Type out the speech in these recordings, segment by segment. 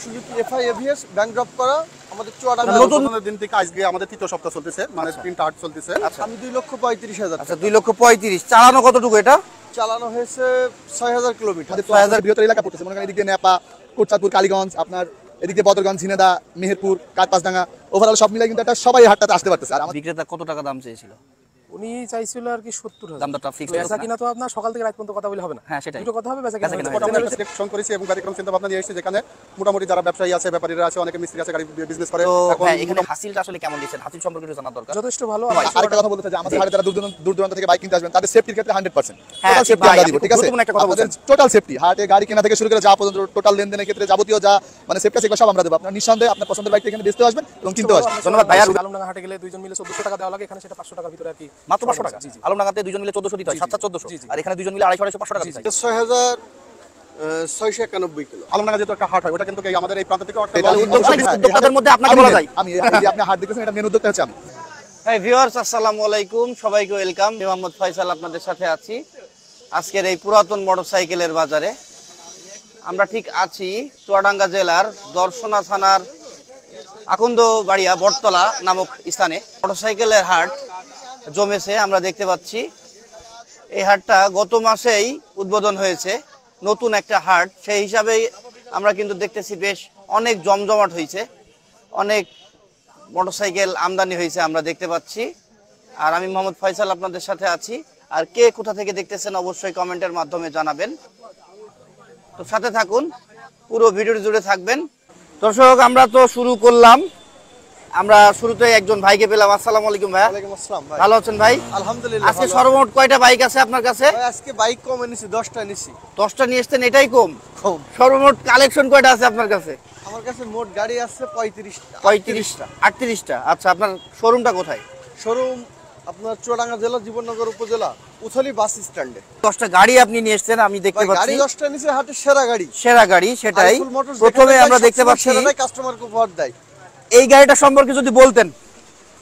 Suzuki FI ABS bank drop করা আমাদের চুয়াডাঙ্গা নতুন দিন থেকে আজকে আমাদের তৃতীয় সপ্তাহ চলতেছে, মানে প্রিন্ট আর্ট চলতেছে। আমি 2,35,000। আচ্ছা 2,35,000 চালানো কতটুকু এটা? চালানো হয়েছে 6,000 কিলোমিটার। 6,000 বৃহত্তর এলাকা পড়তেছে, মনে করেন এদিকে নেপা, কোটচাঁদপুর, কালীগঞ্জ, আপনার এদিকে বদরগঞ্জ, ঝিনেদা, মেহেরপুর, কাঠপাসডাঙ্গা, ওভারঅল সব মিলে কিন্তু একটা সবাই হাটটাতে আসতে পারতেছে। আর বিক্রেতা কত টাকা দাম চেয়েছিল? উনি চাইছিল আর কি 70,000। দামটা ফিক্স বেচা কিনা তো আপনার সকাল থেকে রাত পর্যন্ত কথা বলে হবে না। হ্যাঁ সেটাই, দুটো কথা হবে, বেচা কিনা কিনা হবে। হবে। সিলেকশন করেছি এবং কার্যক্রম চিন্তা ভাবনা নিয়ে এসেছি, যেখানে মোটামুটি যারা ব্যবসায়ী আছে, ব্যাপারীরা আছে, অনেকে মিস্ত্রি আছে, গাড়ি বিজনেস করে। তো এখন হ্যাঁ, এখানে হাসিলটা আসলে কেমন দিচ্ছেন? হাসিল সম্পর্কে একটু জানা দরকার। যথেষ্ট ভালো। আরেকটা কথা বলতে চাই যে আমাদের হাটে যারা দূর দূরান্ত থেকে বাইক কিনতে আসবেন তাদের সেফটির ক্ষেত্রে 100% হ্যাঁ, টোটাল সেফটি ভাই, আমরা দিব। ঠিক আছে, গুরুত্বপূর্ণ একটা কথা বলছেন। টোটাল সেফটি হাটে গাড়ি কেনা থেকে শুরু করে যা পর্যন্ত টোটাল লেনদেনের ক্ষেত্রে যাবতীয় যা মানে সেফটি আছে এগুলো সব আমরা দেব। আপনারা নিঃসন্দেহে আপনার পছন্দের বাইকটা এখানে বেচতে আসবেন এবং কিনতে আসবেন। ধন্যবাদ ভাইয়া। আলমডাঙ্গা হাটে গেলে দুইজন মিলে 1400 টাকা দেওয়া লাগে, এখানে সেটা 500 টাকার ভিতরে আর কি, মাত্র 500 টাকা। জি জি। আলমডাঙ্গাতে দুজন মিলে 1400 দিতে হয়, 7,700। আর এখানে দুজন মিলে 250 500 টাকা দিতে হয়। 6,691 কিলো। আলমডাঙ্গা যেহেতু একটা হাট হয়, ওটা কিন্তু আমাদের এই প্রান্ত থেকে উদ্যোক্তাদের মধ্যে আপনাকে বলা যায়। আমি এই আপনি হাট দেখতেছেন, এটা মেন উদ্যোক্তা হচ্ছে আমি। হ্যাঁ ভিউয়ার্স, আসসালামু আলাইকুম, সবাইকে ওয়েলকাম। আমি মোহাম্মদ ফয়সাল আপনাদের সাথে আছি আজকের এই পুরাতন মোটরসাইকেলের বাজারে। আমরা ঠিক আছি চুয়াডাঙ্গা জেলার দর্শনা থানার আকন্দবাড়িয়া বটতলা নামক স্থানে। মোটরসাইকেলের হাট জমেছে আমরা দেখতে পাচ্ছি। এই হাটটা গত মাসেই উদ্বোধন হয়েছে, নতুন একটা হাট। সেই হিসাবেই আমরা কিন্তু দেখতেছি বেশ অনেক জমজমাট হয়েছে, অনেক মোটরসাইকেল আমদানি হয়েছে আমরা দেখতে পাচ্ছি। আর আমি মোহাম্মদ ফয়সাল আপনাদের সাথে আছি। আর কে কোথা থেকে দেখতেছেন অবশ্যই কমেন্টের মাধ্যমে জানাবেন। তো সাথে থাকুন, পুরো ভিডিও জুড়ে থাকবেন। দর্শক, আমরা তো শুরু করলাম। আমরা শুরুতে একজন ভাইকে পেলাম। আসসালামু আলাইকুম ভাই। ওয়ালাইকুম আসসালাম ভাই। ভালো আছেন ভাই? আলহামদুলিল্লাহ। আজকে সর্বমোট কয়টা বাইক আছে আপনার কাছে? ভাই আজকে বাইক কম এনেছি, 10টা এনেছি। 10টা নিয়ে এসছেন, এটাই কম? কম। সর্বমোট কালেকশন কয়টা আছে আপনার কাছে? আমার কাছে মোট গাড়ি আছে 35টা। 35টা 38টা। আচ্ছা, আপনার শোরুমটা কোথায়? শোরুম আপনার চুয়াডাঙ্গা জেলা, জীবননগর উপজেলা, উথলি বাস স্ট্যান্ডে। 10টা গাড়ি আপনি নিয়ে এসছেন আমি দেখতে ভাই গাড়ি পাচ্ছি। 10টা এনেছি, হাটের সেরা গাড়ি। সেরা গাড়ি, সেটাই আইফুল মোটরস প্রথমে যেখানে আমরা যায় দেখতে সবসময় পাচ্ছি। সেরাটাই কাস্টমারকে উপহার দেয়। এই গাড়িটা সম্পর্কে যদি বলতেন।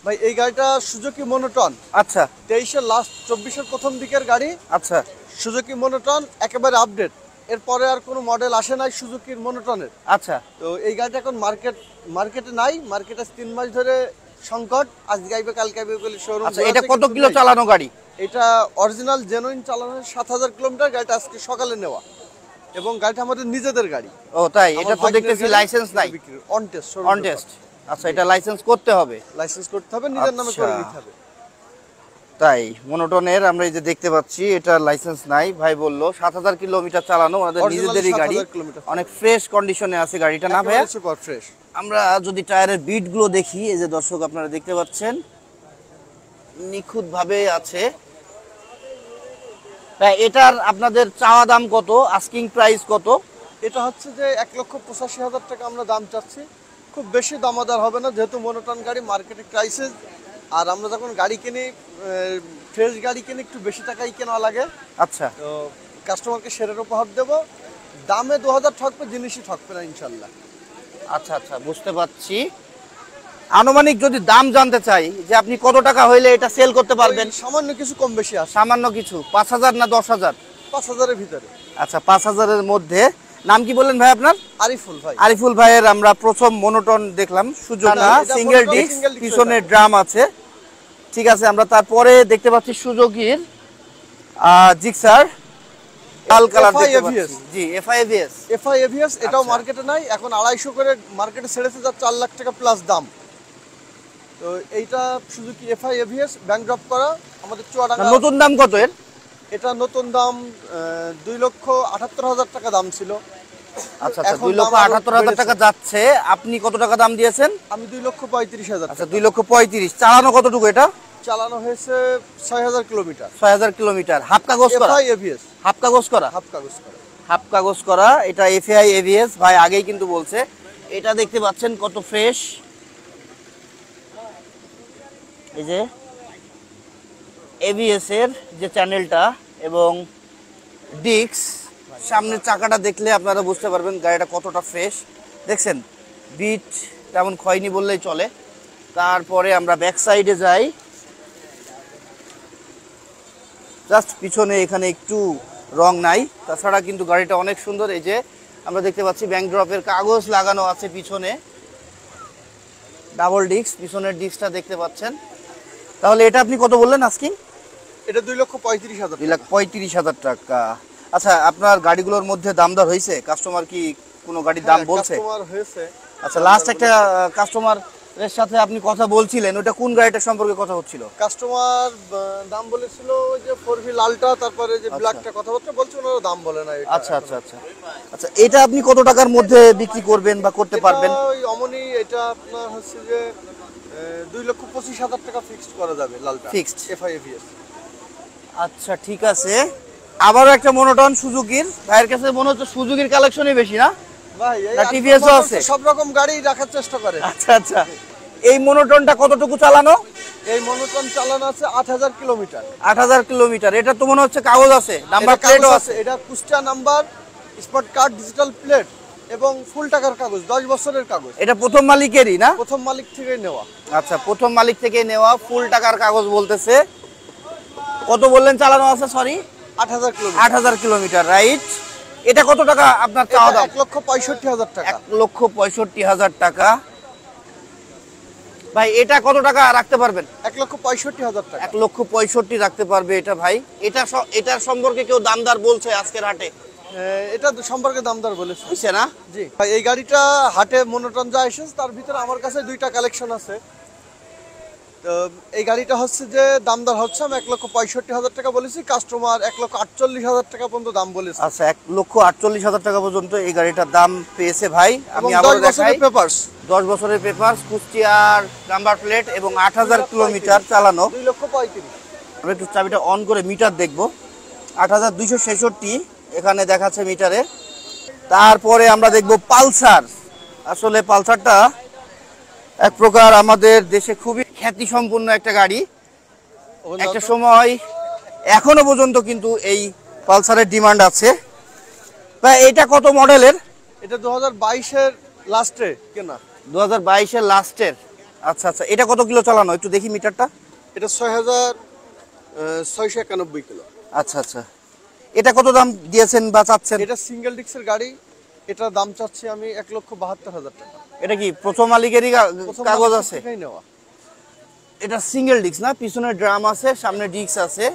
ভাই এই গাড়িটা সুজুকি মনোটন। আচ্ছা 23-এর লাস্ট, 24-এর প্রথম দিকের গাড়ি। আচ্ছা সুজুকি মনোটন একেবারে আপডেট। এরপরে আর কোনো মডেল আসে নাই সুজুকির মনোটনের। আচ্ছা। তো এই গাড়িটা এখন মার্কেটে নাই। মার্কেটে 3 মাস ধরে সংকট। আজকে আইবে কালকে আইবে বলে শোরুম। আচ্ছা, এটা কত কিলো চালানো গাড়ি? এটা অরিজিনাল জেনুইন চালানো 7,000 কিলোমিটার। গাড়িটা আজকে সকালে নেওয়া এবং গাড়িটা আমাদের নিজেদের গাড়ি। ও তাই? এটা তো দেখতেছি লাইসেন্স নাই। On test. On test. আচ্ছা, এটা লাইসেন্স করতে হবে? লাইসেন্স করতে হবে, নিজের নামে করে নিতে হবে। তাই মনোটনের আমরা এই যে দেখতে পাচ্ছি, এটা লাইসেন্স নাই। ভাই বললো 7,000 কিলোমিটার চালানো, ওনাদের নিজেদেরই গাড়ি। অনেক ফ্রেশ কন্ডিশনে আছে গাড়িটা, না ভাইয়া? Super fresh. আমরা যদি টায়ারের বিট গুলো দেখি, এই যে দর্শক আপনারা দেখতে পাচ্ছেন নিখুঁত ভাবে আছে। তাই এটার আপনাদের চাওয়া দাম কত? আস্কিং প্রাইস কত? এটা হচ্ছে যে 1,85,000 টাকা আমরা দাম চাচ্ছি। খুব বেশি দামাদার হবে না, যেহেতু মনোটন গাড়ি, মার্কেটে ক্রাইসিস। আর আমরা যখন গাড়ি কিনি, ফ্রেশ গাড়ি কিনি, একটু বেশি টাকাই কেনা লাগে। আচ্ছা, তো কাস্টমারকে সেরের উপহার দেব। দামে 2,000 ঠকবে, জিনিসই ঠকবে না ইনশাল্লাহ। আচ্ছা আচ্ছা, বুঝতে পারছি। আনুমানিক যদি দাম জানতে চাই, যে আপনি কত টাকা হইলে এটা সেল করতে পারবেন? ওই সামান্য কিছু কম বেশি আসে। সামান্য কিছু, 5,000 না 10,000? 5,000-এর ভিতরে। আচ্ছা, 5,000-এর মধ্যে। নাম কি বললেন ভাই আপনার? আরিফুল ভাই। আরিফুল ভাইয়ের আমরা প্রথম মনোটন দেখলাম, সুজুকি সিঙ্গেল ডিস্ক, পিছনে ড্রাম আছে। ঠিক আছে, আমরা তারপরে দেখতে পাচ্ছি সুজুকির জিক্সার লাল কালার দেখতে পাচ্ছি। জি, এফআইএভিএস। এফআইএভিএস এটাও মার্কেটে নাই এখন, 250 করে মার্কেটে ছেড়েছে, যার 4 লাখ টাকা প্লাস দাম। তো এইটা সুজুকি এফআইএভিএস ব্যাংক ড্রপ করা আমাদের চুয়াডাঙ্গা। নতুন দাম কত এর? এটা নতুন দাম 2,78,000 টাকা দাম ছিল। আচ্ছা আচ্ছা, 2,78,000 টাকা যাচ্ছে। আপনি কত টাকা দাম দিয়েছেন? আমি 2,35,000। আচ্ছা, 2,35,000। চালানো কতটুকু এটা? চালানো হয়েছে 6,000 কিলোমিটার। 6,000 কিলোমিটার। হাফ কাগজ করা? এফআইএভিএস। হাফ কাগজ করা? হাফ কাগজ করা। হাফ কাগজ করা। এটা এফআইএভিএস ভাই আগেই কিন্তু বলছে। এটা দেখতে পাচ্ছেন কত ফ্রেশ। এই যে এভিএস এর যে চ্যানেলটা এবং ডিস্ক, সামনের চাকাটা দেখলে আপনারা বুঝতে পারবেন গাড়িটা কতটা ফ্রেশ। দেখছেন বিট তেমন ক্ষয়নি বললেই চলে। তারপরে আমরা ব্যাক সাইডে যাই। জাস্ট পিছনে এখানে একটু রং নাই, তাছাড়া কিন্তু গাড়িটা অনেক সুন্দর। এই যে আমরা দেখতে পাচ্ছি ব্যাংক ড্রপের কাগজ লাগানো আছে পিছনে, ডাবল ডিস্ক, পিছনের ডিস্কটা দেখতে পাচ্ছেন। তাহলে এটা আপনি কত বললেন আজকে? এটা 2,35,000। 2,35,000 টাকা। আচ্ছা, আপনার গাড়িগুলোর মধ্যে দাম দর হয়েছে? কাস্টমার কি কোনো গাড়ির দাম বলছে? কাস্টমার হয়েছে। আচ্ছা, লাস্ট একটা কাস্টমারের সাথে আপনি কথা বলছিলেন, ওটা কোন গাড়িটা সম্পর্কে কথা হচ্ছিল? কাস্টমার দাম বলেছিল ওই যে 4V লালটা, তারপরে যে ব্ল্যাকটা কথাবার্তা বলছে, ওনারা দাম বলে না এটা। আচ্ছা আচ্ছা আচ্ছা আচ্ছা, এটা আপনি কত টাকার মধ্যে বিক্রি করবেন বা করতে পারবেন? ওই অমনি এটা আপনার হচ্ছে যে 2,25,000 টাকা ফিক্সড করা যাবে লালটা। Fixed? FIABS। আচ্ছা, ঠিক আছে। আবারও একটা মনোটন সুজুকির, ভাইয়ের কাছে মনে হচ্ছে সুজুকির কালেকশনই বেশি না? ভাই এই না, TVS ও আছে? সব রকম গাড়ি রাখার চেষ্টা করে। আচ্ছা আচ্ছা, এই মনোটনটা কতটুকু চালানো? এই মনোটন চালানো আছে 8,000 কিলোমিটার। 8,000 কিলোমিটার। এটা তো মনে হচ্ছে কাগজ আছে, নাম্বার এটা প্লেটও কাগজ আছে। এটা Kushtia number, spot card, digital plate এবং ফুল টাকার কাগজ, 10 বছরের কাগজ। এটা প্রথম মালিকেরই না? প্রথম মালিক থেকে নেওয়া। আচ্ছা, প্রথম মালিক থেকে নেওয়া, ফুল টাকার কাগজ বলতেছে। কত বললেন চালানো আছে? Sorry, 8,000 kilometre. 8,000 kilometre, right. এটা কত টাকা আপনার চাওয়া দাম? 1,65,000 টাকা। 1,65,000 টাকা। ভাই, এটা কত টাকা রাখতে পারবেন? 1,65,000 টাকা। 1,65,000 রাখতে পারবে এটা ভাই। এটার সম্পর্কে কেউ দামদার বলছে আজকের হাটে? এটা সম্পর্কে দামদার বলেছে। বুঝছে না? জি ভাই, এই গাড়িটা হাটে মনোটন যা এসেছে তার ভিতরে আমার কাছে 2টা কালেকশন আছে। তো এই গাড়িটা হচ্ছে যে দামদার হচ্ছে, আমি 1,65,000 টাকা বলেছি, কাস্টমার 1,48,000 টাকা পর্যন্ত দাম বলেছে। আচ্ছা, 1,48,000 টাকা পর্যন্ত এই গাড়িটার দাম পেয়েছে ভাই। আমি এবং আবার 10 দেখাই, বছরের পেপারস, 10 বছরের পেপার, কুষ্টিয়ার নাম্বার প্লেট এবং 8,000 কিলোমিটার চালানো। 2,35,000। আমরা একটু চাবিটা অন করে মিটার দেখব। 8,266 এখানে দেখাচ্ছে মিটারে। তারপরে আমরা দেখব পালসার। আসলে পালসারটা এক প্রকার আমাদের দেশে খুবই খ্যাতি সম্পন্ন একটা গাড়ি। একটা সময় এখনো পর্যন্ত কিন্তু এই পালসারের ডিমান্ড আছে। ভাই, এটা কত মডেলের? এটা 2022-এর লাস্টে কেনা। 2022-এর লাস্টের। আচ্ছা আচ্ছা, এটা কত কিলো চালানো একটু দেখি মিটারটা। এটা 6,691 কিলো। আচ্ছা আচ্ছা, এটা কত দাম দিয়েছেন বা চাচ্ছেন? এটা সিঙ্গেল ডিস্কের গাড়ি, এটার দাম চাচ্ছি আমি 1,72,000 টাকা। এটা কি প্রথম মালিকেরই প্রথম কাগজ মালিক আছে? থেকেই নেওয়া। এটা সিঙ্গেল ডিস্ক না? পিছনে ড্রাম আছে, সামনে ডিস্ক আছে।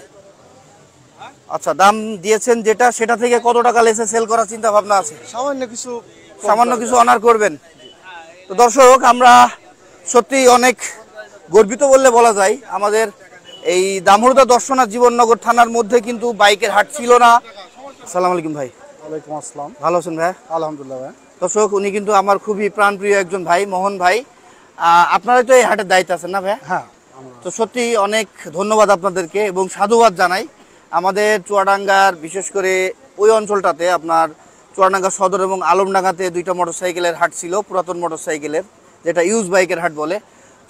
আচ্ছা, দাম দিয়েছেন যেটা, সেটা থেকে কত টাকা লেসে সেল করার চিন্তা ভাবনা আছে? সামান্য কিছু কম সামান্য করা কিছু যাবে। অনার করবেন। তো দর্শক, আমরা সত্যি অনেক গর্বিত বললে বলা যায়। আমাদের এই দামোদর দর্শনা জীবননগর থানার মধ্যে কিন্তু বাইকের হাট ছিল না। আসসালামু আলাইকুম ভাই। ওয়ালাইকুম আসসালাম। ভালো আছেন ভাই? আলহামদুলিল্লাহ ভাই। দর্শক, উনি কিন্তু আমার খুবই প্রাণপ্রিয় একজন ভাই, মোহন ভাই। আপনারা তো এই হাটের দায়িত্ব আছেন না ভাই? হ্যাঁ, তো সত্যি অনেক ধন্যবাদ আপনাদেরকে এবং সাধুবাদ জানাই। আমাদের চুয়াডাঙ্গার বিশেষ করে ওই অঞ্চলটাতে, আপনার চুয়াডাঙ্গা সদর এবং আলমডাঙ্গাতে 2টা মোটরসাইকেলের হাট ছিল, পুরাতন মোটরসাইকেলের, যেটা ইউজ বাইকের হাট বলে।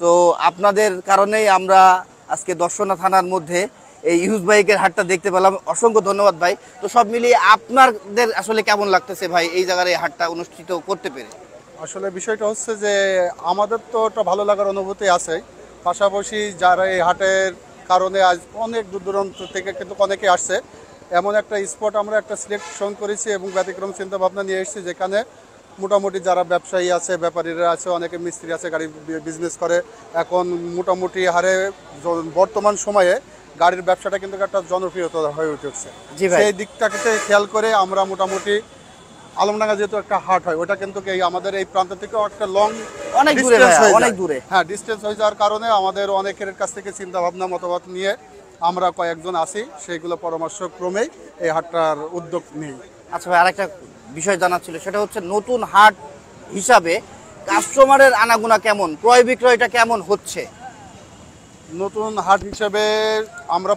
তো আপনাদের কারণেই আমরা আজকে দর্শনা থানার মধ্যে এই ইউজ বাইকের হাটটা দেখতে পেলাম। অসংখ্য ধন্যবাদ ভাই। তো সব মিলিয়ে আপনাদের আসলে কেমন লাগতেছে ভাই এই জায়গায় এই হাটটা অনুষ্ঠিত করতে পেরে? আসলে বিষয়টা হচ্ছে যে আমাদের তো একটা ভালো লাগার অনুভূতি আছে, পাশাপাশি যারা এই হাটের কারণে আজ অনেক দূর দূরান্ত থেকে কিন্তু অনেকে আসছে। এমন একটা স্পট আমরা একটা সিলেকশন করেছি এবং ব্যতিক্রম চিন্তা ভাবনা নিয়ে এসেছি, যেখানে মোটামুটি যারা ব্যবসায়ী আছে, ব্যাপারীরা আছে, অনেকে মিস্ত্রি আছে, গাড়ি বিজনেস করে। এখন মোটামুটি হারে বর্তমান সময়ে গাড়ির ব্যবসাটা কিন্তু একটা জনপ্রিয়তা হয়ে উঠেছে। জি ভাই। সেই দিকটাকে খেয়াল করে আমরা মোটামুটি আলমডাঙ্গা যেহেতু একটা হাট হয়, ওটা কিন্তু এই আমাদের এই প্রান্ত থেকে একটা লং অনেক দূরে ভাইয়া, অনেক দূরে। হ্যাঁ, ডিস্টেন্স হয়ে যাওয়ার কারণে আমাদের অনেকের কাছ থেকে চিন্তা ভাবনা মতামত নিয়ে আমরা কয়েকজন আছি, সেইগুলো পরামর্শ ক্রমেই এই হাটটার উদ্যোগ নিই। আচ্ছা ভাই, আরেকটা বিষয় জানার ছিল, সেটা হচ্ছে নতুন হাট হিসাবে কাস্টমারের আনাগোনা কেমন, ক্রয় বিক্রয়টা কেমন হচ্ছে? নতুন হাট হিসেবে আমরা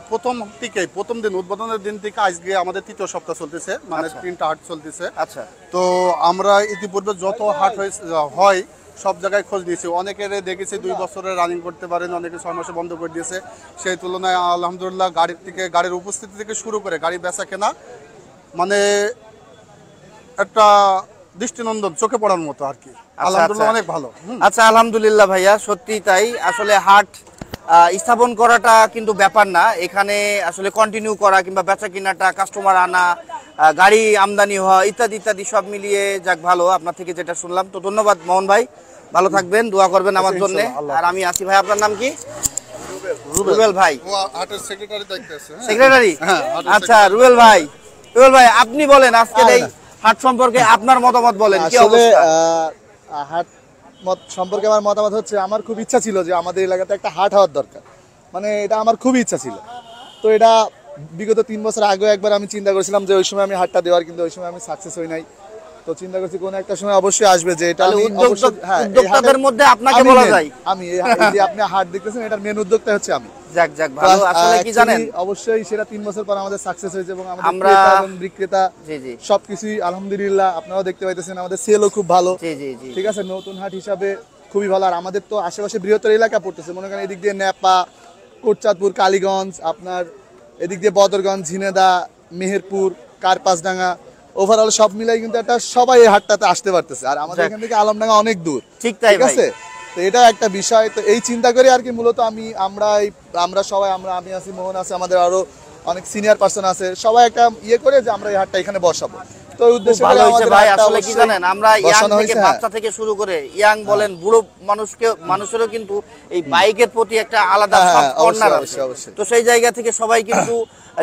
প্রথম দিন উদ্বোধনের দিন থেকে আজকে আমাদের 3য় সপ্তাহ চলতেছে, মানে আচ্ছা। 3টা হাট চলতেছে। আচ্ছা, তো আমরা ইতিপূর্বে যত হাট হয় সব জায়গায় খোঁজ নিয়েছি, অনেকের দেখেছি 2 বছরের রানিং করতে পারেন, অনেকে 6 মাসে বন্ধ করে দিয়েছে। সেই তুলনায় আলহামদুলিল্লাহ গাড়ির উপস্থিতি থেকে শুরু করে গাড়ি বেচা কেনা মানে একটা দৃষ্টিনন্দন, চোখে পড়ার মতো আর কি। আলহামদুলিল্লাহ অনেক ভালো। আচ্ছা, আলহামদুলিল্লাহ ভাইয়া, সত্যি তাই। আসলে হাট স্থাপন করাটা কিন্তু ব্যাপার না, এখানে আসলে কন্টিনিউ করা কিংবা বেচা কিনাটা, কাস্টমার আনা, গাড়ি আমদানি হওয়া ইত্যাদি ইত্যাদি সব মিলিয়ে যাক ভালো আপনার থেকে যেটা শুনলাম। তো ধন্যবাদ মোহন ভাই, ভালো থাকবেন, দোয়া করবেন আমার জন্য। আর আমি আসি ভাই, আপনার নাম কি? রুবেল ভাই, হাটের সেক্রেটারি দায়িত্ব আছে। সেক্রেটারি। আচ্ছা রুবেল ভাই, আপনি বলেন আজকের এই হাট সম্পর্কে আপনার মতামত বলেন কি আসলে অবস্থা? হাট মত সম্পর্কে আমার মতামত হচ্ছে, আমার খুব ইচ্ছা ছিল যে আমাদের এলাকাতে একটা হাট হওয়ার দরকার, মানে এটা আমার খুবই ইচ্ছা ছিল। তো এটা বিগত 3 বছর আগে একবার আমি চিন্তা করেছিলাম যে ওই সময় আমি হাটটা দেওয়ার, কিন্তু ওই সময় আমি সাকসেস হই নাই। তো চিন্তা করছি কোন একটা সময় অবশ্যই আসবে যে এটা আমি অবশ্যই, হ্যাঁ, উদ্যোক্তাদের মধ্যে আপনাকে বলা যায়। আমি এই যে আপনি হাট দেখতেছেন, এটার মেন উদ্যোক্তা হচ্ছে আমি। যাক যাক ভালো। আসলে কি জানেন, অবশ্যই সেটা 3 বছর পর আমাদের সাকসেস হয়েছে এবং আমাদের আমরা ক্রেতা এবং বিক্রেতা জি জি সবকিছুই আলহামদুলিল্লাহ আপনারাও দেখতে পাইতেছেন, আমাদের সেলও খুব ভালো। জি জি জি ঠিক আছে, নতুন হাট হিসাবে খুবই ভালো। আর আমাদের তো আশেপাশে বৃহত্তর এলাকা পড়তেছে, মনে করেন এদিক দিয়ে নেপা, কোটচাঁদপুর, কালীগঞ্জ, আপনার এদিক দিয়ে বদরগঞ্জ, ঝিনেদা, মেহেরপুর, কার্পাসডাঙ্গা, ওভারঅল সব মিলাই কিন্তু একটা সবাই এই হাটটাতে আসতে পারতেছে। আর আমাদের এখান থেকে আলমডাঙ্গা অনেক দূর, ঠিক তাই ভাই। আছে। তো এটা একটা বিষয়, তো এই চিন্তা করে আর কি মূলত আমরা সবাই আমি আছি, মোহন আছে, আমাদের আরো অনেক সিনিয়র পার্সন আছে, সবাই একটা ইয়ে করে যে আমরা এই হাটটা এখানে বসাবো। তো ওই উদ্দেশ্যে ভালো হয়েছে ভাই। আসলে কি অবশ্যই জানেন, আমরা ইয়াং বসানো থেকে হয়েছে, হ্যাঁ। বাচ্চা থেকে শুরু করে ইয়াং বলেন বুড়ো মানুষেরও কিন্তু এই বাইকের প্রতি একটা আলাদা হ্যাঁ, সফট কর্নার আছে। অবশ্যই, অবশ্যই। তো সেই জায়গা থেকে সবাই কিন্তু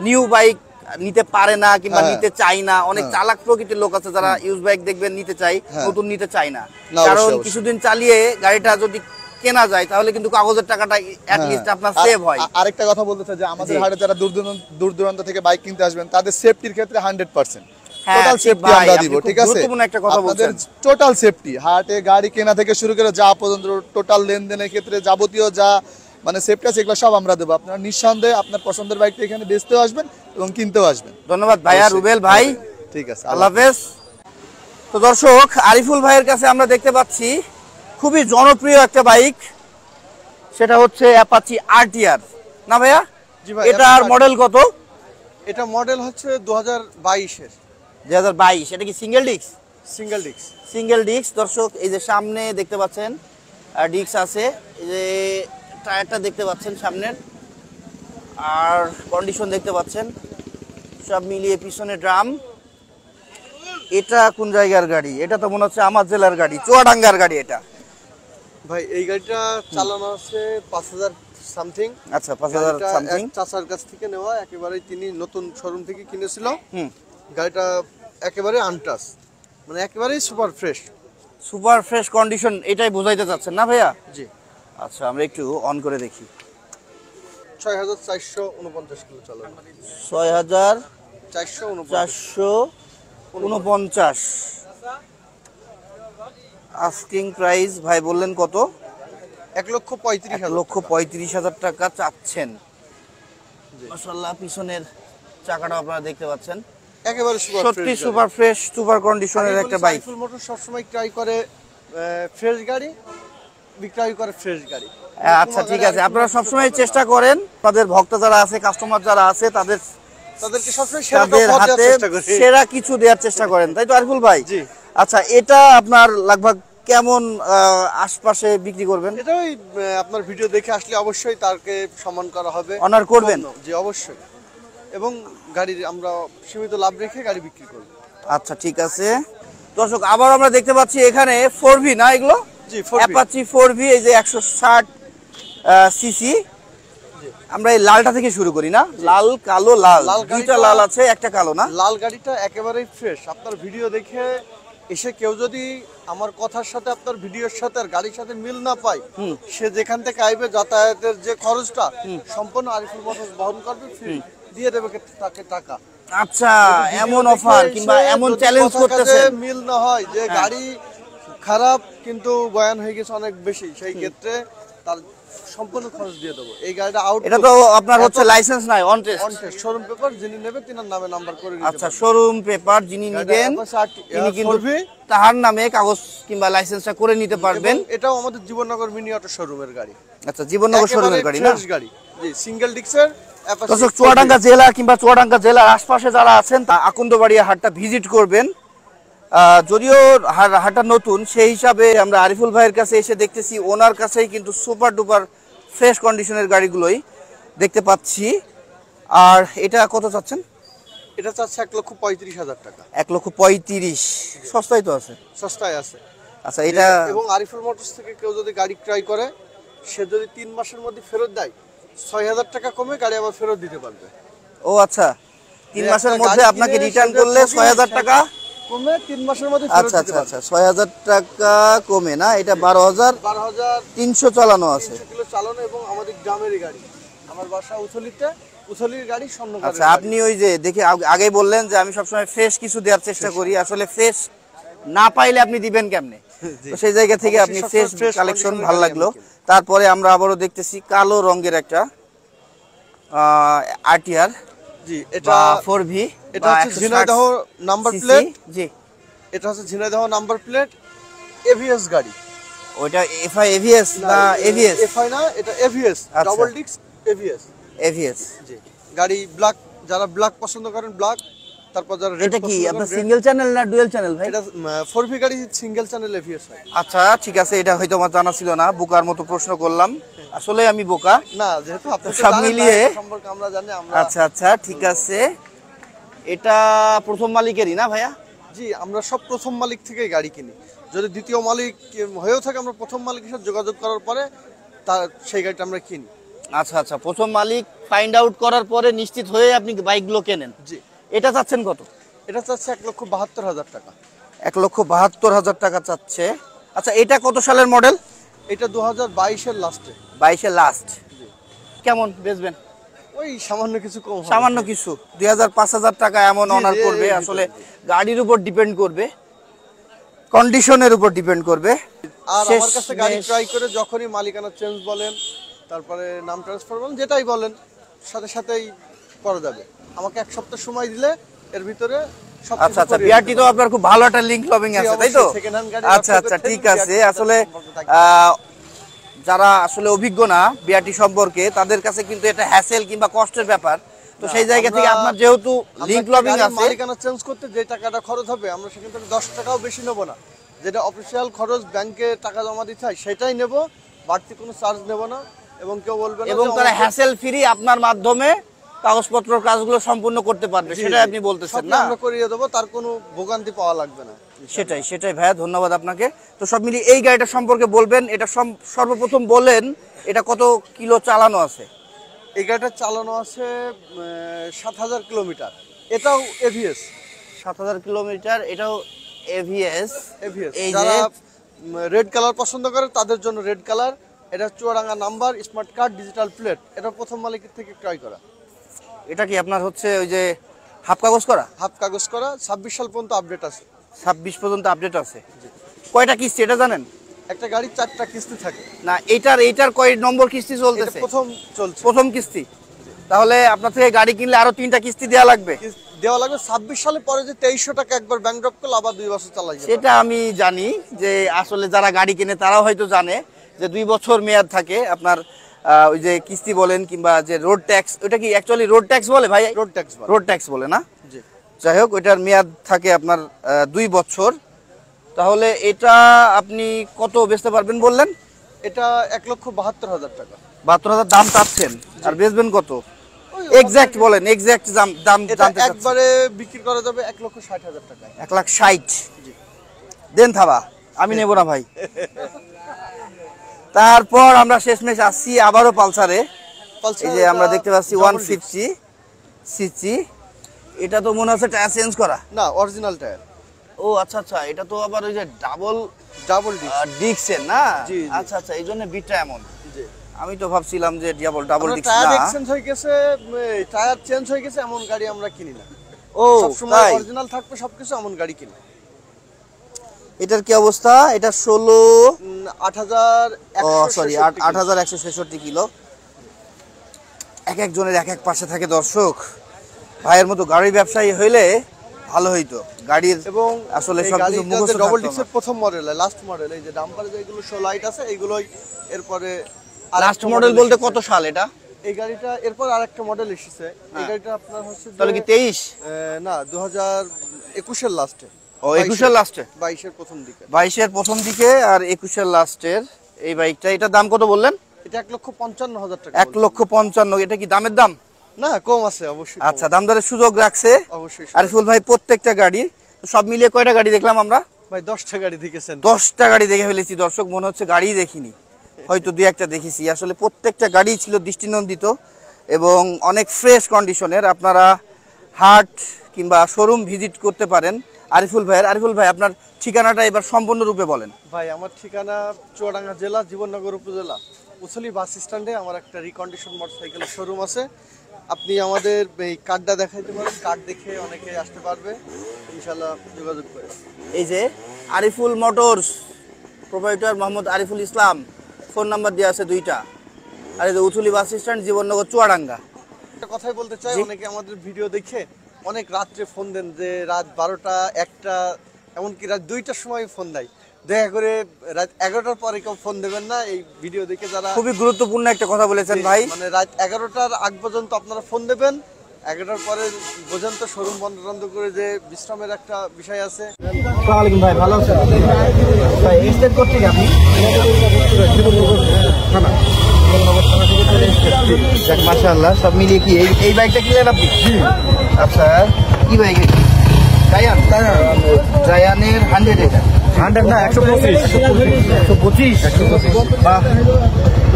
নিউ বাইক নিতে পারে না কিংবা হ্যাঁ। নিতে চায় না। অনেক চালাক প্রকৃতির লোক আছে যারা ইউজ বাইক দেখবেন নিতে চাই, হ্যাঁ। নতুন নিতে চায় না। না, কারণ অবশ্যই, কিছুদিন চালিয়ে গাড়িটা যদি কেনা যায় তাহলে কিন্তু কাগজের টাকাটা অ্যাট লিস্ট আপনার সেভ হয়। আরেকটা কথা বলতে চাই যে আমাদের জি। হাটে যারা দূর দূরান্ত থেকে বাইক কিনতে আসবেন, তাদের সেফটির ক্ষেত্রে 100% হ্যাঁ, টোটাল ঠিক সেফটি ভাই, আমরা আপনি দিব। খুব ঠিক আছে, গুরুত্বপূর্ণ একটা কথা আপনাদের বলছেন। টোটাল সেফটি, হাটে গাড়ি কেনা থেকে শুরু করে যা পর্যন্ত টোটাল লেনদেনের ক্ষেত্রে যাবতীয় যা মানে সেফটি আছে এগুলো সব আমরা দেবো। আপনারা নিঃসন্দেহে আপনার পছন্দের বাইকটা এখানে বেচতেও আসবেন এবং কিনতেও আসবেন। ধন্যবাদ ভাইয়া, অবশ্যই। রুবেল ভাই, ঠিক আছে, আল্লাহ হাফেজ। তো দর্শক, আরিফুল ভাইয়ের কাছে আমরা দেখতে পাচ্ছি খুবই জনপ্রিয় একটা বাইক, সেটা হচ্ছে অ্যাপাচি আরটিআর, না ভাইয়া? জি ভাই, এটার Apache মডেল কত? এটা মডেল হচ্ছে 2022-এর 2022। এটা কি single disc? Single disc. Single disc. দর্শক এই যে সামনে দেখতে পাচ্ছেন ডিস্ক আছে, এই যে টায়ারটা দেখতে পাচ্ছেন সামনের, আর কন্ডিশন দেখতে পাচ্ছেন, সব মিলিয়ে পিছনে ড্রাম। এটা কোন জায়গার গাড়ি? এটা তো মনে হচ্ছে আমার জেলার গাড়ি, চুয়াডাঙ্গার গাড়ি এটা। ভাই এই গাড়িটা চালানো আছে 5000 সামথিং। আচ্ছা, 5000 সামথিং। চাচার কাছ থেকে নেওয়া, একেবারেই তিনি নতুন শোরুম থেকে কিনেছিল। হুম, গাড়িটা একেবারে আনটাচ, মানে একেবারেই super fresh. Super fresh condition, এটাই বোঝাইতে চাচ্ছেন না ভাইয়া? জি। আচ্ছা, আমরা একটু অন করে দেখি। 6449 কিলো চালানো। 6449। আস্কিং প্রাইস ভাই বললেন কত? 1,35,000। 1,35,000 টাকা চাচ্ছেন। মাশাআল্লাহ, পিছনের চাকাটা আপনারা দেখতে পাচ্ছেন, একেবারে সুপার সত্যি সুপার ফ্রেশ, সুপার কন্ডিশনের একটা বাইক। আইফুল মোটর সবসময় ট্রাই করে ফ্রেশ গাড়ি, বিক্রয় করে ফ্রেশ গাড়ি। আচ্ছা ঠিক আছে, আপনারা সবসময় চেষ্টা করেন আপনাদের ভক্ত যারা আছে, কাস্টমার যারা আছে তাদেরকে সবসময় সেরা তাদের খাবার দেওয়ার হাতে চেষ্টা করি। সেরা কিছু দেওয়ার চেষ্টা করেন, তাই তো আরিফুল ভাই? জি। আচ্ছা, এটা আপনার লাগভাগ কেমন আশপাশে বিক্রি করবেন? এটাই আপনার ভিডিও দেখে আসলে অবশ্যই তাকে সম্মান করা হবে, অনার করবেন? জি অবশ্যই, এবং গাড়ির আমরা সীমিত লাভ রেখে গাড়ি বিক্রি করব। আচ্ছা ঠিক আছে। দর্শক, আবার আমরা দেখতে পাচ্ছি এখানে 4V না এগুলো? জি, 4V। অ্যাপাচি 4V, এই যে 160 সিসি। আমরা এই লালটা থেকে শুরু করি না? লাল, কালো, লাল, লাল দুইটা গাড়িটা- লাল আছে, একটা কালো না? লাল গাড়িটা একেবারেই ফ্রেশ। আপনার ভিডিও দেখে এসে কেউ যদি আমার কথার সাথে আপনার ভিডিওর সাথে আর গাড়ির সাথে মিল না পায়, সে যেখান থেকে আইবে যাতায়াতের যে খরচটা সম্পূর্ণ আরিফুল মোটরস বহন করবে, ফ্রি দিয়ে দেবে তাকে টাকা। আচ্ছা, ভিডিও এমন দেখে অফার এসে কিংবা এমন যদি চ্যালেঞ্জ কথা করতেছেন? কাজে মিল না হয় যে গাড়ি খারাপ কিন্তু বয়ান হয়ে গেছে অনেক বেশি, সেই ক্ষেত্রে তার সম্পূর্ণ খরচ দিয়ে দেবো। এই গাড়িটা আউট, এটা তো আপনার হচ্ছে লাইসেন্স নাই, on test. On test showroom paper, যিনি নেবে তিনার নামে নাম্বার করে দিতে আচ্ছা, পারবে। শোরুম পেপার যিনি গাড়িটা নেবেন Apache তিনি কিন্তু 4V, তাহার নামে কাগজ কিংবা লাইসেন্সটা করে নিতে পারবেন। এবং এটাও আমাদের জীবননগর মিনি অটো শোরুমের গাড়ি, আচ্ছা, জীবননগর শোরুমের গাড়ি না? ফ্রেশ গাড়ি, জি, সিঙ্গেল ডিক্সের Apache দর্শক, 4V। চুয়াডাঙ্গা জেলা কিংবা চুয়াডাঙ্গা জেলার আশপাশে যারা আছেন তা আকুন্দবাড়িয়া হাটটা ভিজিট করবেন। যদিও হাটটা নতুন, সেই হিসাবে আমরা আরিফুল ভাইয়ের কাছে এসে দেখতেছি ওনার কাছেই কিন্তু সুপার ডুপার ফ্রেশ কন্ডিশনের গাড়িগুলোই দেখতে পাচ্ছি। আর এটা কত চাচ্ছেন? এটা চাচ্ছে 1,35,000 টাকা। 1,35,000 সস্তায় তো আছে। সস্তায় আছে। আচ্ছা এটা এবং আরিফুল মোটরস থেকে কেউ যদি গাড়ি ক্রয় করে, সে যদি 3 মাসের মধ্যে ফেরত দেয়, 6,000 টাকা কমে গাড়ি আবার ফেরত দিতে পারবে। ও আচ্ছা, 3 মাসের একটা মধ্যে গাড়ি আপনাকে কিনে রিটার্ন সে করলে যদি 6,000 টাকা কমে 3 মাসের মধ্যে ফেরত আচ্ছা দিতে আচ্ছা পারবে। আচ্ছা 6,000 টাকা কমে না, এটা 12,300 চালানো আছে। 300 কিলো চালানো এবং আমাদের গ্রামেরই গাড়ি। আমার বাসা উথলিতে, উথলির গাড়ি স্বর্ণকারের আচ্ছা গাড়ি। আপনি ওই যে দেখে আগেই বললেন যে আমি সবসময় ফ্রেশ কিছু দেওয়ার চেষ্টা করি, আসলে ফ্রেশ না পাইলে আপনি দিবেন কেমনে? তো সেই জায়গা থেকে আপনি অবশ্যই ফ্রেশ সবসময় fresh কালেকশন condition-এর ভালো গাড়ি লাগলো। আমি কিনি। তারপরে আমরা আবারও দেখতেছি কালো রঙের একটা আরটিআর জি, বা এটা 4V এটা হচ্ছে ঝিনাইদহ নাম্বার প্লেট। জি, এটা হচ্ছে ঝিনাইদহ নাম্বার প্লেট, এভিএস গাড়ি। ওইটা এফআই এভিএস না এভিএস? এফআই না, এটা এভিএস, আচ্ছা। Double disc ABS. এভিএস। জি, গাড়ি ব্ল্যাক, যারা ব্ল্যাক পছন্দ করেন ব্ল্যাক, তারপর যারা রেড এটা কি পছন্দ আপনার করেন সিঙ্গেল চ্যানেল না ডুয়াল চ্যানেল ভাই? এটা 4V গাড়ি সিঙ্গেল চ্যানেল এভিএস হয়। আচ্ছা ঠিক আছে, এটা হয়তো আমার জানা ছিল না, বোকার মতো প্রশ্ন করলাম, আসলে আমি বোকা। না, যেহেতু আপনি তো সব জানেন না, মিলিয়ে এটা সম্পর্কে আমরা জানি। আমরা আচ্ছা আচ্ছা ঠিক আছে, এটা প্রথম মালিকেরই না ভাইয়া? জি, আমরা সব প্রথম মালিক থেকেই গাড়ি কিনি। যদি দ্বিতীয় মালিক হয়েও থাকে, আমরা প্রথম মালিকের সাথে যোগাযোগ করার পরে সেই গাড়িটা আমরা কিনি। আচ্ছা আচ্ছা, প্রথম মালিক ফাইন্ড আউট করার পরে নিশ্চিত হয়ে আপনি বাইকগুলো কেনেন। জি, এটা চাচ্ছেন কত? এটা চাচ্ছে 1,72,000 টাকা। 1,72,000 টাকা চাচ্ছে। আচ্ছা এটা কত সালের মডেল? এটা 2022-এর লাস্টে। 22-এর লাস্ট। কেমন বেচবেন? ওই সামান্য কিছু কম হবে। সামান্য কিছু 2,000-5,000 টাকা এমন জি, অনার জি, করবে। জি, আসলে গাড়ির উপর ডিপেন্ড করবে, কন্ডিশনের উপর ডিপেন্ড করবে। আর শেষ আমার কাছে গাড়ি মেশ। ট্রাই করে যখনই মালিকানা চেঞ্জ বলেন, তারপরে নাম ট্রান্সফার বলেন, যেটাই বলেন, সাথে সাথেই করা যাবে। আমাকে 1 সপ্তাহ সময় দিলে এর ভিতরে সব আচ্ছা আচ্ছা, বিআরটি তো আপনার খুব ভালো একটা লিংক লবিং আছে, তাই তো? অবশ্যই, second hand গাড়ি আচ্ছা ব্যবসা আচ্ছা করতে ঠিক BRT আছে। র আসলে সম্পর্ক থাকে। যারা আসলে অভিজ্ঞ না বিআরটি সম্পর্কে, তাদের কাছে কিন্তু এটা হ্যাসেল কিংবা কষ্টের ব্যাপার। তো সেই জায়গা থেকে আপনার যেহেতু লিংক লবিং আছে, মালিকানা চেঞ্জ করতে যে টাকাটা খরচ হবে, আমরা সেখান থেকে 10 টাকাও বেশি নেব না। যেটা অফিসিয়াল খরচ, ব্যাংকে টাকা জমা দিতে হয়, সেটাই নেব, বাড়তি কোনো চার্জ নেব না। এবং কেউ বলবে না এবং যে তারা আমাকে- হ্যাসেল ফ্রি আপনার মাধ্যমে কাগজপত্রের কাজগুলো সম্পূর্ণ করতে পারবে, জি, সেটাই জি। আপনি বলতেছেন সবই না? আমরা করিয়ে দেবো, তার কোনো ভোগান্তি পাওয়া লাগবে না। সেটাই সেটাই ভাইয়া, ধন্যবাদ আপনাকে। তো সব মিলিয়ে এই গাড়িটা সম্পর্কে বলবেন, এটা সর্বপ্রথম বলেন এটা কত কিলো চালানো আছে? এই গাড়িটা চালানো আছে 7,000 কিলোমিটার। এটাও এভিএস। 7,000 কিলোমিটার, এটাও এভিএস। এভিএস এই যে যারা রেড কালার পছন্দ করে তাদের জন্য রেড কালার। এটা Chuadanga number, smart card, digital plate. এটা প্রথম মালিকের থেকে ক্রয় করা। এটা কি আপনার হচ্ছে ওই যে হাফ কাগজ করা? হাফ কাগজ করা, 26 সাল পর্যন্ত আপডেট আছে। 26 পর্যন্ত আপডেট আছে। কয়টা কিস্তি এটা জানেন? একটা গাড়ি 4টা কিস্তি থাকে। না এইটার কয় নম্বর কিস্তি এটা চলতেছে? প্রথম চলছে। প্রথম কিস্তি। তাহলে আপনার থেকে গাড়ি কিনলে আরো 3টা কিস্তি দেওয়া লাগবে। দেওয়া লাগবে 26 সালে, পরে যে 2300 টাকা একবার ব্যাংক ড্রপ করলে আবার 2 বছর চালাই যাবে। সেটা আমি জানি যে আসলে যারা গাড়ি কিনে তারাও হয়তো জানে যে 2 বছর মেয়াদ থাকে আপনার। ওই যে কিস্তি বলেন কিংবা যে রোড ট্যাক্স, ওটা কি অ্যাকচুয়ালি রোড ট্যাক্স বলে ভাই? Road tax. রোড ট্যাক্স বলে না? জি। যাই হোক, ওইটার মেয়াদ থাকে আপনার 2 বছর। তাহলে এটা আপনি কত বেচতে পারবেন বললেন? এটা 1,72,000 টাকা। 72,000 দাম চাচ্ছেন, আর বেচবেন কত? ওই এক্সাক্ট বলেন, এক্সাক্ট দাম এটা জানতে চাচ্ছি। একবারে বিক্রি করা যাবে 1,60,000 টাকায়। 1,60,000 দেন থাবা, আমি নেব না ভাই। তারপর আমরা শেষমেশ আসছি আবারও পালসারে। এই যে আমরা দেখতে পাচ্ছি 150 সিসি। এটা তো মনে হচ্ছে টায়ার চেঞ্জ করা। না, অরিজিনাল টায়ার। ও আচ্ছা আচ্ছা, এটা তো আবার ওই যে ডাবল ডিস্ক। ডিস্কের না? জি, জি। আচ্ছা আচ্ছা, এই জন্য বিটটা এমন। জি। আমি তো ভাবছিলাম যে ডাবল ডিস্ক টায়ার না। এক্সচেঞ্জ হয়ে গেছে, টায়ার চেঞ্জ হয়ে গেছে, এমন গাড়ি আমরা কিনি না। ও সব সময় তাই? অরিজিনাল থাকবে সবকিছু, এমন গাড়ি কিনি। এটার কি অবস্থা? এটা 16 সরি 8,166 8,166 কিলো। এক একজনের এক এক পাশে থাকে দর্শক। ভাইয়ের মতো গাড়ি ব্যবসায়ী হইলে ভালো হইতো। গাড়ির এবং আসলে এই সবকিছু গাড়িটাতে মুখস্থ ডবল থাকতো ডিস্কের না। প্রথম মডেল, লাস্ট মডেল। এই যে ডাম্পারে যেগুলো শো লাইট আছে, এইগুলোই এরপরে লাস্ট মডেল বলতে কত সাল এটা? এই গাড়িটা এরপর আরেকটা মডেল এসেছে। এই গাড়িটা আপনার হচ্ছে তাহলে কি 23? না, 2021-এর লাস্টে। ও 21-এর লাস্টে। 22-এর প্রথম দিকে। 22-এর প্রথম দিকে আর 21-এর লাস্টের এই বাইকটা। এটার দাম কত বললেন? এটা 1,55,000 টাকা। 1,55,000। এটা কি দামের দাম? না কম আছে অবশ্যই, আচ্ছা, দাম দরের সুযোগ রাখছে অবশ্যই। আরিফুল ভাই প্রত্যেকটা গাড়ি। তো সব মিলিয়ে কয়টা গাড়ি দেখলাম আমরা? ভাই 10টা গাড়ি দেখেছেন। 10টা গাড়ি দেখে ফেলেছি দর্শক, মনে হচ্ছে গাড়ি দেখিনি, হয়তো দুই একটা দেখেছি। আসলে প্রত্যেকটা গাড়ি ছিল দৃষ্টিনন্দিত এবং অনেক ফ্রেশ কন্ডিশনের। আপনারা হাট কিংবা শোরুম ভিজিট করতে পারেন আরিফুল ভাইয়ের। আরিফুল ভাই, আপনার ঠিকানাটা এবার সম্পূর্ণরূপে বলেন। ভাই আমার ঠিকানা চুয়াডাঙ্গা জেলা, জীবননগর উপজেলা, উছলি বাস স্ট্যান্ডে আমার একটা রিকন্ডিশন মোটরসাইকেলের শোরুম আছে। আপনি আমাদের এই কার্ডটা দেখাইতে পারেন, কার্ড দেখে অনেকে আসতে পারবে, ইনশাল্লাহ যোগাযোগ করে। এই যে Ariful motors, proprietor Mohammad Ariful Islam, phone number দেওয়া আছে 2টা। আর এই যে উথুলি বাস স্ট্যান্ড, জীবননগর, চুয়াডাঙ্গা। একটা কথাই বলতে চাই, অনেকে আমাদের ভিডিও দেখে অনেক রাত্রে ফোন দেন, যে রাত 12টা 1টা এমনকি রাত 2টার সময় ফোন দেয়। দয়া করে রাত 11টার পরে কেউ ফোন দেবেন না। এই ভিডিও দেখে যারা, খুবই গুরুত্বপূর্ণ একটা কথা বলেছেন ভাই। মানে রাত 11টার আগ পর্যন্ত আপনারা ফোন দেবেন, 11টার পরে পর্যন্ত শোরুম বন্ধ করে যে বিশ্রামের একটা বিষয় আছে। আসসালামু আলাইকুম ভাই, ভালো আছেন? ভাই এক্সটেন্ড করতে কি আপনি? যাক, মাশাআল্লাহ, সব মিলিয়ে কি এই বাইকটা কিনলেন আপনি? আচ্ছা, কি বাইক? জায়ান, জায়ানের 100 এটা। 100 না, 125। বাহ,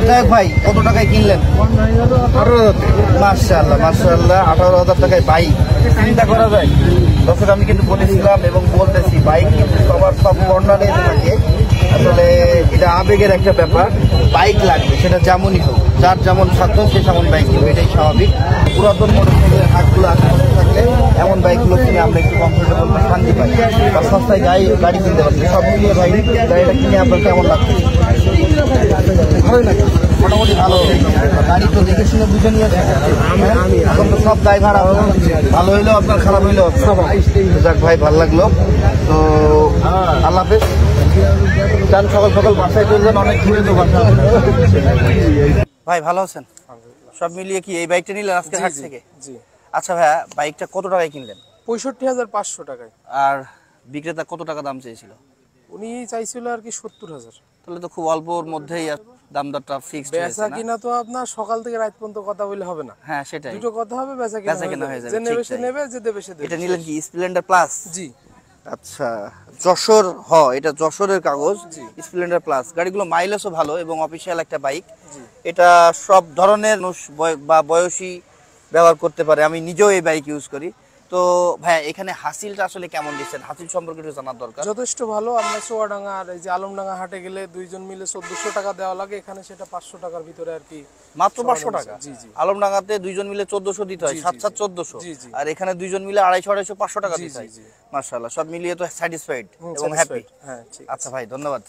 যাক ভাই, কত টাকায় কিনলেন? 18,000। মাশাআল্লাহ মাশাআল্লাহ, 18,000 টাকায় বাইক। চিন্তা করা যায় দর্শক, আমি কিন্তু বলেছিলাম এবং বলতেছি, বাইক কিন্তু সবার সব কর্নারে থাকে। আসলে এটা আবেগের একটা ব্যাপার। বাইক লাগবে, সেটা যেমনই হোক, যার যেমন সাধ্য সে তেমন বাইক কিনবে, এটাই স্বাভাবিক। পুরাতন মোটরসাইকেলের হাটগুলো আশেপাশে থাকলে এমন বাইকগুলো কিনে আমরা একটু কমফোর্টেবল বা শান্তি পাই, বা সস্তায় গাড়ি কিনতে পারছি। সব মিলিয়ে ভাই, গাড়িটা কিনে আপনার কেমন লাগছে? ভালোই লাগে, মোটামুটি ভালো। গাড়ি তো দেখে শুনে বুঝে নিয়ে এখন তো সব ড্রাইভার ভালো হইলেও আপনার, খারাপ হইলেও আপনার। যাক ভাই, ভালো লাগলো। তো আল্লাহ হাফেজ। যান সকাল সকাল বাসায় চলে যান, অনেক দূরে তো বাসা। ভাই ভালো আছেন? সব মিলিয়ে কি এই বাইকটা নিলেন আজকে হাট থেকে? জি। আচ্ছা ভাইয়া, বাইকটা কত টাকায় কিনলেন? 65,500 টাকায়। আর বিক্রেতা কত টাকা দাম চেয়েছিল? উনি চাইছিল আর কি 70,000। তাহলে তো খুব অল্পর মধ্যেই দাম দরটা ফিক্সড হয়েছে বেচা না? কিনা তো আপনার সকাল থেকে রাত পর্যন্ত কথা বলে হবে না। হ্যাঁ, সেটাই। দুটো কথা হবে, বেচা বেচা কিনা কেনা হয়ে হয়ে যাবে। যাবে, যে নেবে ঠিক সে তাই। নেবে, যে দেবে সে দেবে। এটা নিলেন কি স্প্লেন্ডার প্লাস? জি। আচ্ছা, যশোর, এটা যশোরের কাগজ, স্প্লেন্ডার প্লাস। গাড়িগুলো মাইলেজও ভালো এবং অফিসিয়াল একটা বাইক। এটা সব ধরনের মানুষ বা বয়সী ব্যবহার করতে পারে। আমি নিজেও এই বাইক ইউজ করি। তো ভাইয়া, এখানে হাসিলটা আসলে কেমন দিচ্ছেন? হাসিল সম্পর্কে একটু জানার দরকার। যথেষ্ট ভালো। আমরা চুয়াডাঙ্গা আর এই যে আলমডাঙ্গা হাটে গেলে দুইজন মিলে 1400 টাকা দেওয়া লাগে, এখানে সেটা 500 টাকার ভিতরে আর কি। মাত্র 500 টাকা? জি জি। আলমডাঙ্গাতে দুইজন মিলে 1400 দিতে হয়, 7-7 1400। জি, জি। আর এখানে দুইজন মিলে 250 500 টাকা জি, দিতে হয়। জি, জি। মাশাআল্লাহ, সব মিলিয়ে তো স্যাটিসফাইড এবং satisfied। হ্যাপি। হ্যাঁ, ঠিক। আচ্ছা ভাই, ধন্যবাদ।